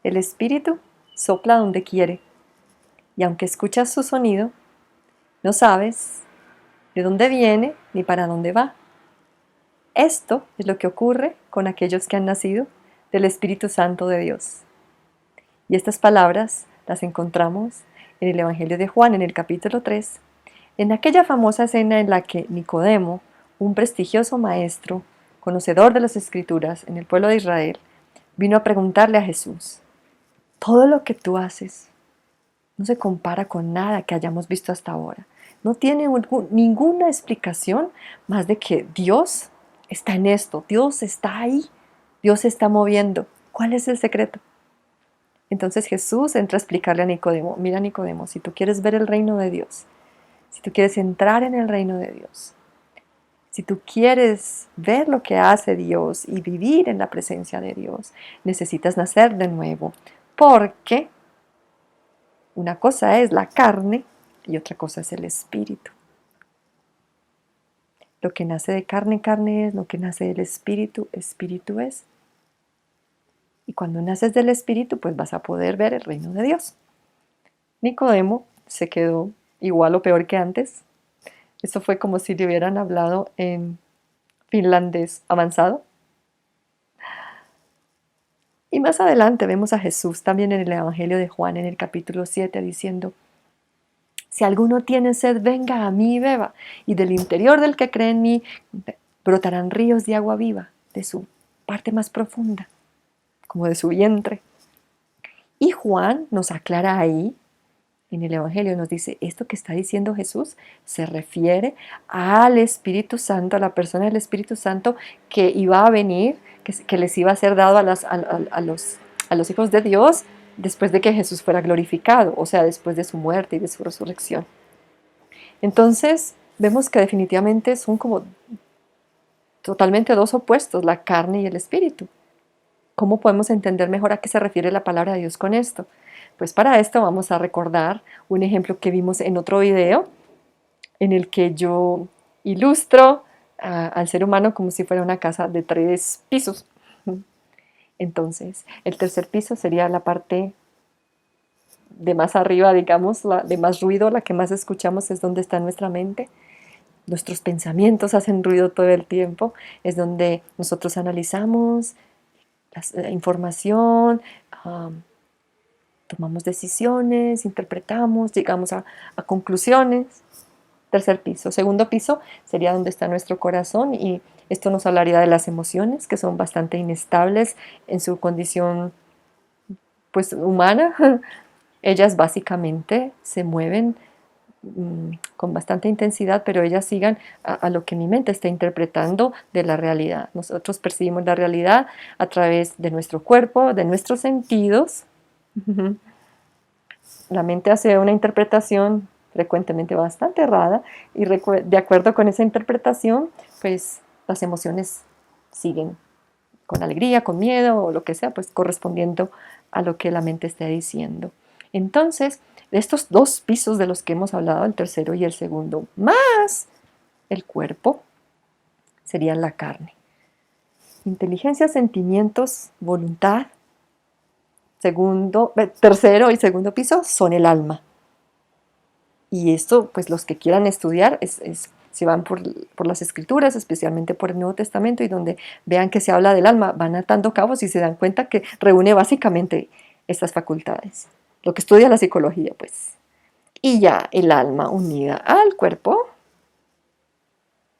El Espíritu sopla donde quiere, y aunque escuchas su sonido, no sabes de dónde viene ni para dónde va. Esto es lo que ocurre con aquellos que han nacido del Espíritu Santo de Dios. Y estas palabras las encontramos en el Evangelio de Juan, en el capítulo 3, en aquella famosa escena en la que Nicodemo, un prestigioso maestro, conocedor de las Escrituras en el pueblo de Israel, vino a preguntarle a Jesús: todo lo que tú haces no se compara con nada que hayamos visto hasta ahora. No tiene ninguna explicación más de que Dios está en esto, Dios está ahí, Dios se está moviendo. ¿Cuál es el secreto? Entonces Jesús entra a explicarle a Nicodemo: mira, Nicodemo, si tú quieres ver el reino de Dios, si tú quieres entrar en el reino de Dios, si tú quieres ver lo que hace Dios y vivir en la presencia de Dios, necesitas nacer de nuevo, porque una cosa es la carne y otra cosa es el espíritu. Lo que nace de carne, carne es; lo que nace del espíritu, espíritu es. Y cuando naces del espíritu, pues vas a poder ver el reino de Dios. Nicodemo se quedó igual o peor que antes. Esto fue como si le hubieran hablado en finlandés avanzado. Y más adelante vemos a Jesús también en el Evangelio de Juan, en el capítulo 7, diciendo: si alguno tiene sed, venga a mí y beba, y del interior del que cree en mí brotarán ríos de agua viva, de su parte más profunda, como de su vientre. Y Juan nos aclara ahí, en el Evangelio, nos dice: esto que está diciendo Jesús se refiere al Espíritu Santo, a la persona del Espíritu Santo que iba a venir, que les iba a ser dado a los hijos de Dios después de que Jesús fuera glorificado, o sea, después de su muerte y de su resurrección. Entonces, vemos que definitivamente son como totalmente dos opuestos, la carne y el espíritu. ¿Cómo podemos entender mejor a qué se refiere la palabra de Dios con esto? Pues para esto vamos a recordar un ejemplo que vimos en otro video, en el que yo ilustro al ser humano como si fuera una casa de 3 pisos. Entonces, el tercer piso sería la parte de más arriba, digamos, la de más ruido, la que más escuchamos, es donde está nuestra mente. Nuestros pensamientos hacen ruido todo el tiempo, es donde nosotros analizamos la información, tomamos decisiones, interpretamos, llegamos a conclusiones. Tercer piso. Segundo piso sería donde está nuestro corazón, y esto nos hablaría de las emociones, que son bastante inestables en su condición pues humana. Ellas básicamente se mueven con bastante intensidad, pero ellas sigan a lo que mi mente está interpretando de la realidad. Nosotros percibimos la realidad a través de nuestro cuerpo, de nuestros sentidos. La mente hace una interpretación frecuentemente bastante errada, y de acuerdo con esa interpretación, pues las emociones siguen con alegría, con miedo o lo que sea, pues correspondiendo a lo que la mente esté diciendo. Entonces, estos 2 pisos de los que hemos hablado, el tercero y el segundo, más el cuerpo, serían la carne. Inteligencia, sentimientos, voluntad. Tercero y segundo piso son el alma. Y esto, pues los que quieran estudiar, se van por las escrituras, especialmente por el Nuevo Testamento, y donde vean que se habla del alma, van atando cabos y se dan cuenta que reúne básicamente estas facultades. Lo que estudia la psicología, pues. Y ya el alma unida al cuerpo,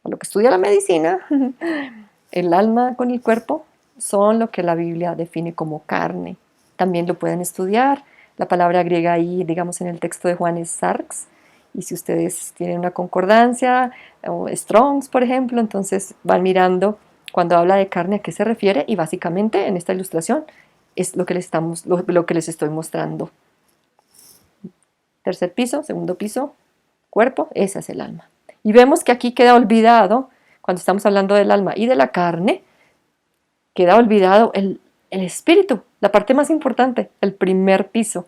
a lo que estudia la medicina, el alma con el cuerpo son lo que la Biblia define como carne. También lo pueden estudiar. La palabra griega ahí, digamos, en el texto de Juan es sarx. Y si ustedes tienen una concordancia o Strongs, por ejemplo, entonces van mirando cuando habla de carne a qué se refiere, y básicamente en esta ilustración es lo que lo que les estoy mostrando. Tercer piso, segundo piso, cuerpo, esa es el alma. Y vemos que aquí queda olvidado, cuando estamos hablando del alma y de la carne, queda olvidado el espíritu, la parte más importante, el primer piso,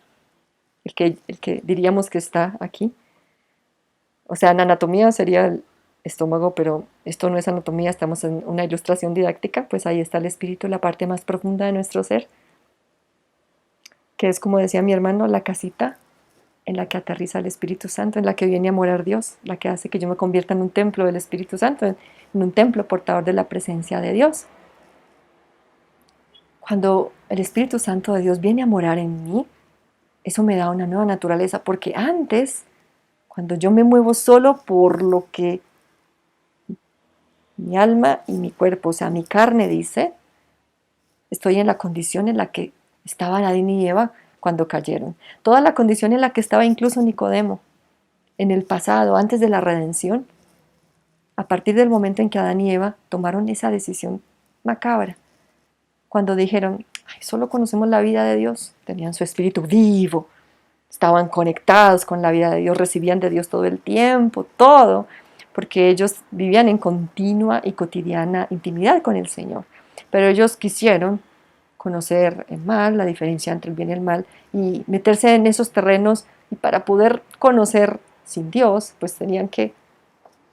el que diríamos que está aquí. O sea, en anatomía sería el estómago, pero esto no es anatomía, estamos en una ilustración didáctica, pues ahí está el espíritu, la parte más profunda de nuestro ser. que es, como decía mi hermano, la casita en la que aterriza el Espíritu Santo, en la que viene a morar Dios, la que hace que yo me convierta en un templo del Espíritu Santo, en un templo portador de la presencia de Dios. Cuando el Espíritu Santo de Dios viene a morar en mí, eso me da una nueva naturaleza, porque antes, cuando yo me muevo solo por lo que mi alma y mi cuerpo, o sea, mi carne dice, estoy en la condición en la que estaban Adán y Eva cuando cayeron. Toda la condición en la que estaba incluso Nicodemo en el pasado, antes de la redención, a partir del momento en que Adán y Eva tomaron esa decisión macabra, cuando dijeron, ay, solo conocemos la vida de Dios, tenían su espíritu vivo, estaban conectados con la vida de Dios, recibían de Dios todo el tiempo, todo, porque ellos vivían en continua y cotidiana intimidad con el Señor. Pero ellos quisieron conocer el mal, la diferencia entre el bien y el mal, y meterse en esos terrenos, y para poder conocer sin Dios, pues tenían que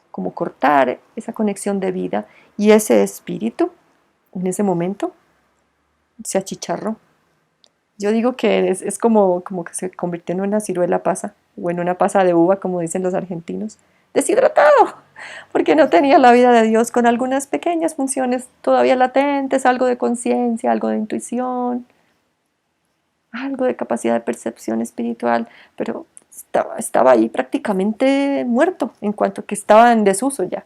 como cortar esa conexión de vida, y ese espíritu, en ese momento, se achicharró. Yo digo que es como que se convirtió en una ciruela pasa, o en una pasa de uva, como dicen los argentinos, deshidratado, porque no tenía la vida de Dios con algunas pequeñas funciones todavía latentes, algo de conciencia, algo de intuición, algo de capacidad de percepción espiritual, pero estaba ahí prácticamente muerto, en cuanto que estaba en desuso ya,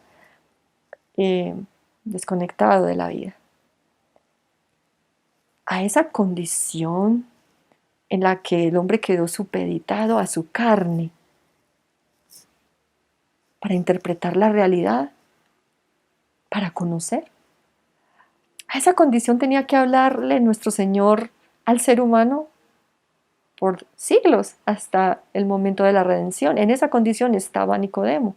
eh, desconectado de la vida. A esa condición en la que el hombre quedó supeditado a su carne para interpretar la realidad, para conocer. A esa condición tenía que hablarle nuestro Señor al ser humano por siglos, hasta el momento de la redención. En esa condición estaba Nicodemo.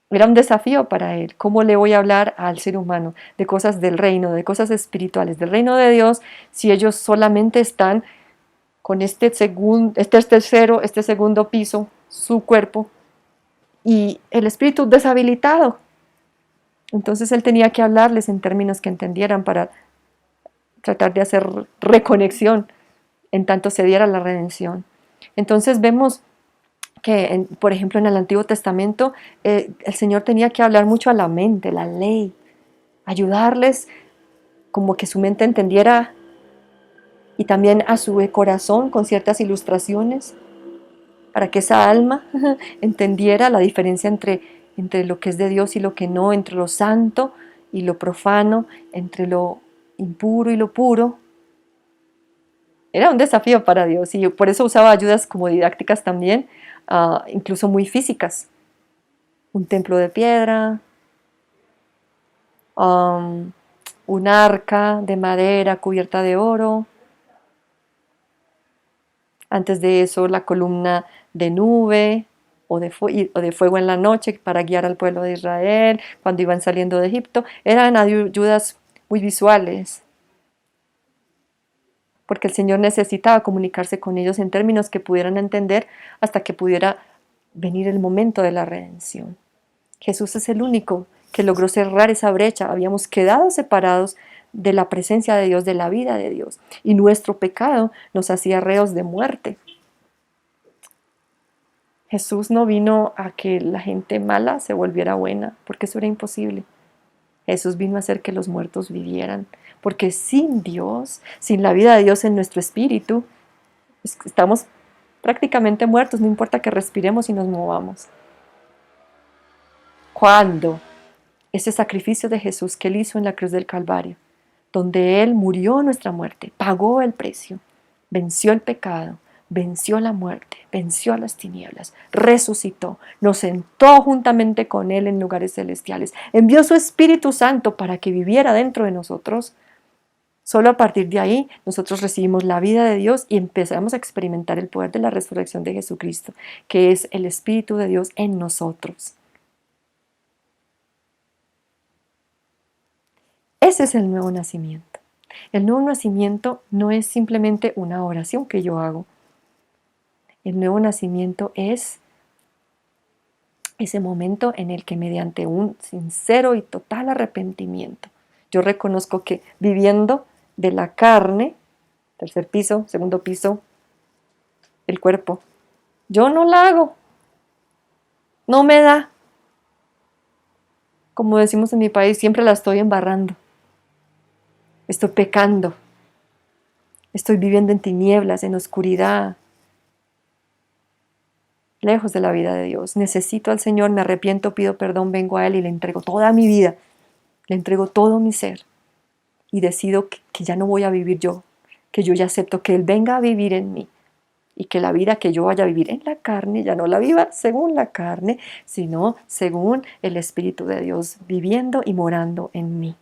Era un desafío para él. ¿Cómo le voy a hablar al ser humano de cosas del reino, de cosas espirituales, del reino de Dios, si ellos solamente están con este tercero, este segundo piso, su cuerpo, y el espíritu deshabilitado? Entonces él tenía que hablarles en términos que entendieran para tratar de hacer reconexión en tanto se diera la redención. Entonces vemos que, por ejemplo, en el Antiguo Testamento, el Señor tenía que hablar mucho a la mente, la ley, ayudarles como que su mente entendiera, y también a su corazón con ciertas ilustraciones, para que esa alma entendiera la diferencia entre lo que es de Dios y lo que no, entre lo santo y lo profano, entre lo impuro y lo puro. Era un desafío para Dios, y por eso usaba ayudas como didácticas también, incluso muy físicas. Un templo de piedra, um, un arca de madera cubierta de oro. Antes de eso, la columna de nube o de fuego en la noche para guiar al pueblo de Israel cuando iban saliendo de Egipto. Eran ayudas muy visuales, porque el Señor necesitaba comunicarse con ellos en términos que pudieran entender hasta que pudiera venir el momento de la redención. Jesús es el único que logró cerrar esa brecha. Habíamos quedado separados de la presencia de Dios, de la vida de Dios, y nuestro pecado nos hacía reos de muerte. Jesús no vino a que la gente mala se volviera buena, porque eso era imposible. Jesús vino a hacer que los muertos vivieran, porque sin Dios, sin la vida de Dios en nuestro espíritu, estamos prácticamente muertos, no importa que respiremos y nos movamos. ¿Cuándo? Ese sacrificio de Jesús que Él hizo en la cruz del Calvario, donde Él murió nuestra muerte, pagó el precio, venció el pecado, venció la muerte, venció a las tinieblas, resucitó, nos sentó juntamente con Él en lugares celestiales, envió su Espíritu Santo para que viviera dentro de nosotros. Solo a partir de ahí nosotros recibimos la vida de Dios y empezamos a experimentar el poder de la resurrección de Jesucristo, que es el Espíritu de Dios en nosotros. Ese es el nuevo nacimiento. El nuevo nacimiento no es simplemente una oración que yo hago. El nuevo nacimiento es ese momento en el que, mediante un sincero y total arrepentimiento, yo reconozco que viviendo de la carne, tercer piso, segundo piso, el cuerpo. Yo no la hago, no me da. Como decimos en mi país, siempre la estoy embarrando. Estoy pecando. Estoy viviendo en tinieblas, en oscuridad, lejos de la vida de Dios. Necesito al Señor, me arrepiento, pido perdón, vengo a Él y le entrego toda mi vida. Le entrego todo mi ser. Y decido que ya no voy a vivir yo, que yo ya acepto que Él venga a vivir en mí. Y que la vida que yo vaya a vivir en la carne, ya no la viva según la carne, sino según el Espíritu de Dios, viviendo y morando en mí.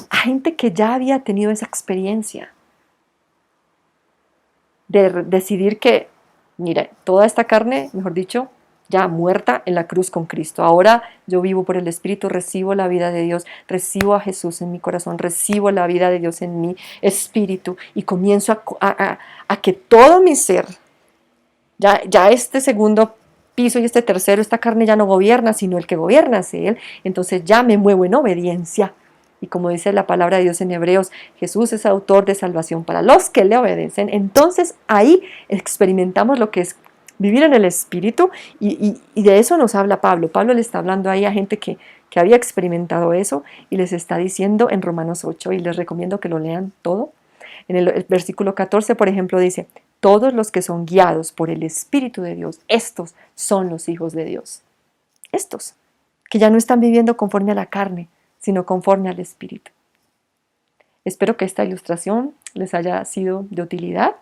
Hay gente que ya había tenido esa experiencia de decidir que, mira, toda esta carne, mejor dicho, ya muerta en la cruz con Cristo. Ahora yo vivo por el Espíritu, recibo la vida de Dios, recibo a Jesús en mi corazón, recibo la vida de Dios en mi espíritu y comienzo a que todo mi ser, ya este segundo piso y este tercero, esta carne ya no gobierna, sino el que gobierna es Él. Entonces ya me muevo en obediencia. Y como dice la palabra de Dios en Hebreos, Jesús es autor de salvación para los que le obedecen. Entonces ahí experimentamos lo que es vivir en el Espíritu y de eso nos habla Pablo. Pablo le está hablando ahí a gente que había experimentado eso y les está diciendo en Romanos 8 y les recomiendo que lo lean todo. En el versículo 14, por ejemplo, dice, todos los que son guiados por el Espíritu de Dios, estos son los hijos de Dios. Estos, que ya no están viviendo conforme a la carne, sino conforme al Espíritu. Espero que esta ilustración les haya sido de utilidad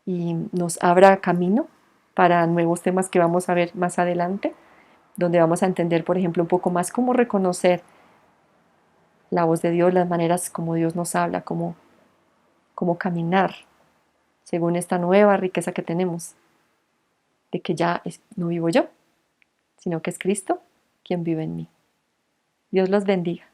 y nos abra camino para nuevos temas que vamos a ver más adelante, donde vamos a entender, por ejemplo, un poco más cómo reconocer la voz de Dios, las maneras como Dios nos habla, cómo caminar según esta nueva riqueza que tenemos, de que ya no vivo yo, sino que es Cristo quien vive en mí. Dios los bendiga.